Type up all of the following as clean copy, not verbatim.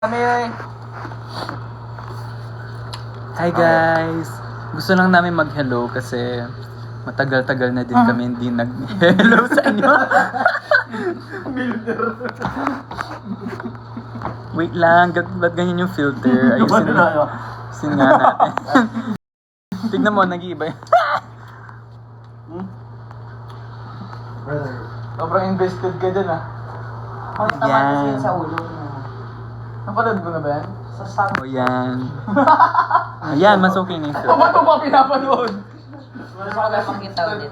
Hi guys! Gusto lang namin mag-hello kasi matagal-tagal na din kami hindi nag-hello sa inyo. Wait lang, ba't ganyan yung filter? Ayusin nga natin. Tignan mo, nag-iiba yun. Sobrang invested ka dyan ah. Yan. Sa ulo. Napanood mo na ba yan? Sa sab. O yan. Ayan, mas okay na yung filter. Ba't mo pa pinapanood? Wala pa kami makita ulit.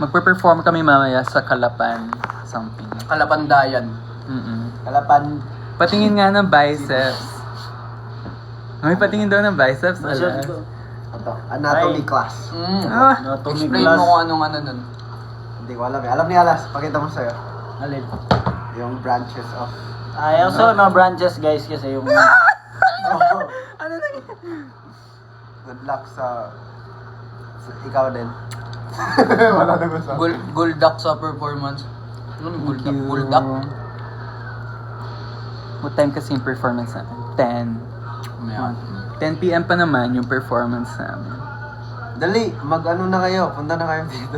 Magpe-perform kami mamaya sa Kalapan. Something. Kalapandayan. Kalapan. Patingin nga ng biceps. May patingin daw ng biceps. Ala. Ito, anatomy class. Ah, Explain mo kung anong ano nun. Hindi ko alam eh. Alam ni Alas, pakita mo sa'yo. Alin? Yung branches of... I also know branches guys kasi yung... ano na yun? Good luck sa ikaw din. Wala na gusto. Guldak sa performance. Ano yung guldak? Thank you. Guldak? What time kasi yung performance natin? 10. 10 p.m. pa naman yung performance namin. Dali, mag-ano na kayo. Punta na kayo dito.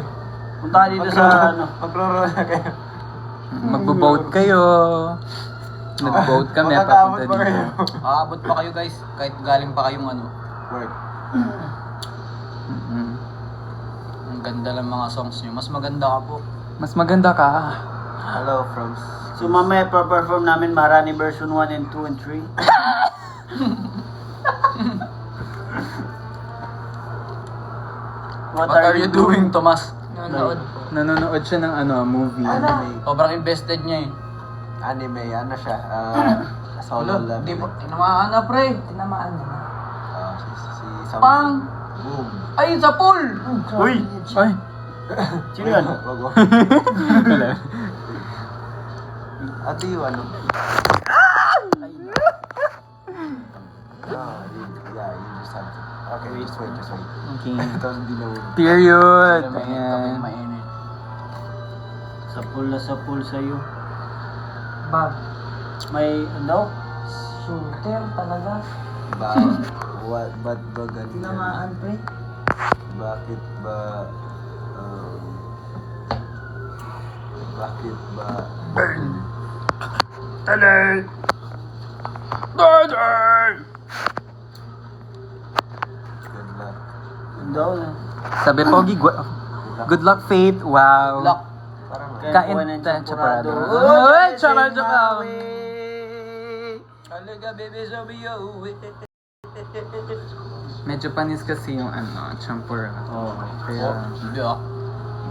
Punta ka dito sa ano. Magro-roll na kayo. Magbo-vote kayo. Nag-vote kami. Matatamad Papunta pa kayo. dito. Aabot pa kayo guys. Kahit galing pa kayong ano. Work. Ang ganda lang mga songs nyo. Mas maganda ka po. Mas maganda ka. Hello from... So mamaya pa-perform namin Marani version 1 and 2 and 3. What are you doing, Tomas? Nanonood siya ng movie. Anime. Sobrang invested niya eh. Anime, ano siya? Solo Wala, di leveling. ba? Tinamaan na pre. Tinamaan na. Si Sam... Pang! Boom. Ay, sa pool! Uy! Ay! Sino yan? Wag mo. Wala. Ate yung ano? Yeah, you just have to. Okay, just wait. Okay. Ito hindi na wait. Period. Kapag Ayan. mainit. Sa pool sa'yo. Bag. May ano? Shooter talaga. Ba't ba ganyan? Tinamaan, pre. Bakit ba... bakit ba... Talay! Good luck. Daw. Sabi Pogi, good luck, Faith. Wow. Lock. Parang... Kain kuha ng tayo champurado. champurado. Uy, champurado. Talaga, baby, sabi yo. Medyo panis kasi yung champurado. Oo. Kaya... Hindi ah.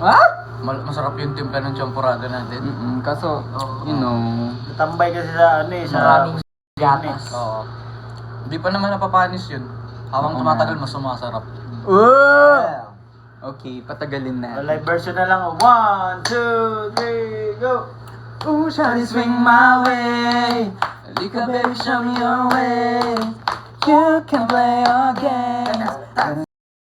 What? Masarap yung timpla ng champurado natin. Kaso, you know... Natambay kasi sa ano eh. Sa Maraming gatas. Oo. Hindi pa naman napapanis yun. Habang Oo tumatagal, nga. mas sumasarap. Yeah. Okay, patagalin na. live version na lang. 1, 2, 3, go! Ooh, shawty, swing my way. Halika, baby, show me your way. You can play your games.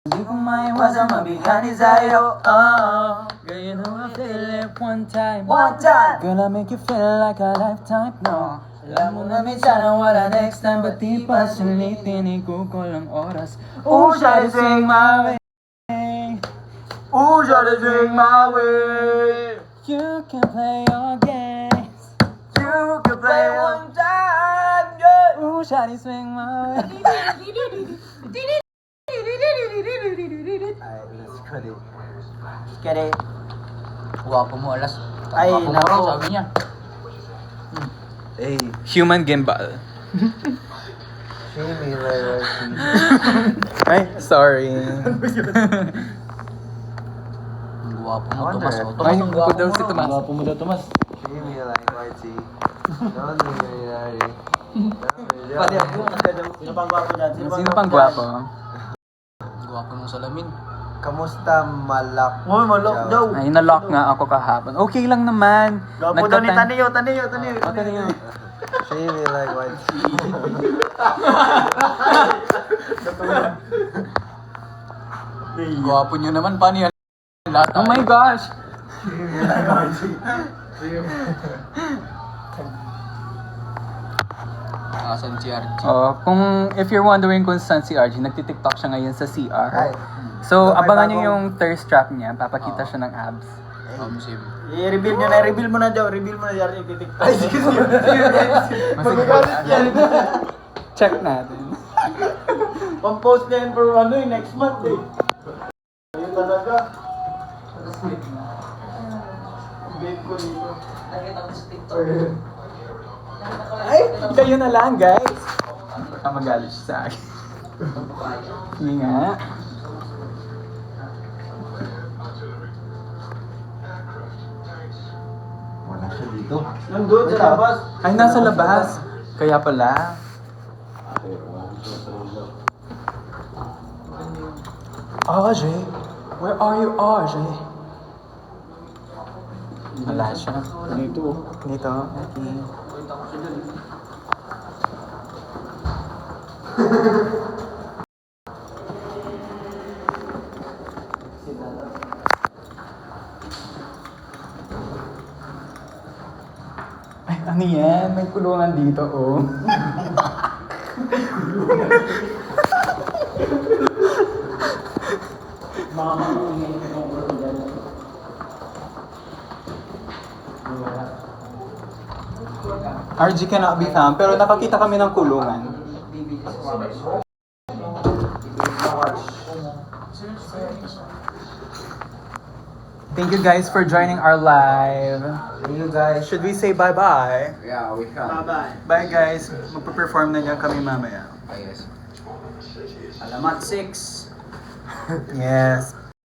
Hindi ko maiwasan mabighani sa'yo. Oh, girl, you know I feel it one time. Girl, I make you feel like a lifetime. No, alam mo na minsan ang wala next time. Ba't di pa sulitin, ikukulang oras. Ooh, shawty, swing my way. Ooh, shawty, swing my way. You can play your games. You can play one time, Ooh, shawty, swing my way. Alright, let's cut it. Get it. Guwapo mo, alas. Ay, Guwapo mo nako. raw, sabi niya. Hey, Human gimbal. Jamie, like, Ay, sorry. Ang guwapo mo, I Tomas. wonder. Oh, Tomas, Ay, ang guwapo daw mo. si Tomas. Gwapo mo daw, Tomas. Jamie, like, YT. Don't do it, Pati ako. Sino pang gwapo dyan? Sino pang gwapo? Guwapo mo salamin. Kamusta malak? Uy, malok daw. Ay, nalock nga ako kahapon. Okay lang naman. Gwapo daw ni Taniyo. Jamie, like, YT. Guwapo niyo naman, paano yan? Lahat Oh my gosh! Jamie, like, YT. Asan si RG? Oh, if you're wondering kung saan si RG, nagti-TikTok siya ngayon sa CR. Ay. So, May abangan niyo bagong- yung thirst trap niya. Papakita siya ng abs. Sim. I-reveal nyo na, reveal mo na daw, reveal mo na yan, ititik. Ay, sige, sige. Magagalit yan. Check natin. Pang-post na yan for next month eh. Ayun talaga. Babe ko dito. Nakita ko sa TikTok. Ay, kayo na lang, guys. Baka magalit siya sa akin. Hindi nga. Wala siya dito. Nandun sa labas. Ay, nasa labas. Kaya pala. RJ, where are you, RJ? Wala siya. Dito. Dito. Okay. Ay, ano yan? May kulungan dito, oh. RG cannot be found, pero nakakita kami ng kulungan. Thank you guys for joining our live. Thank you guys. Should we say bye-bye? Yeah, we can. Bye-bye. Bye guys. Magpa-perform na niyan kami mamaya. Yes. Alamat 6. Yes.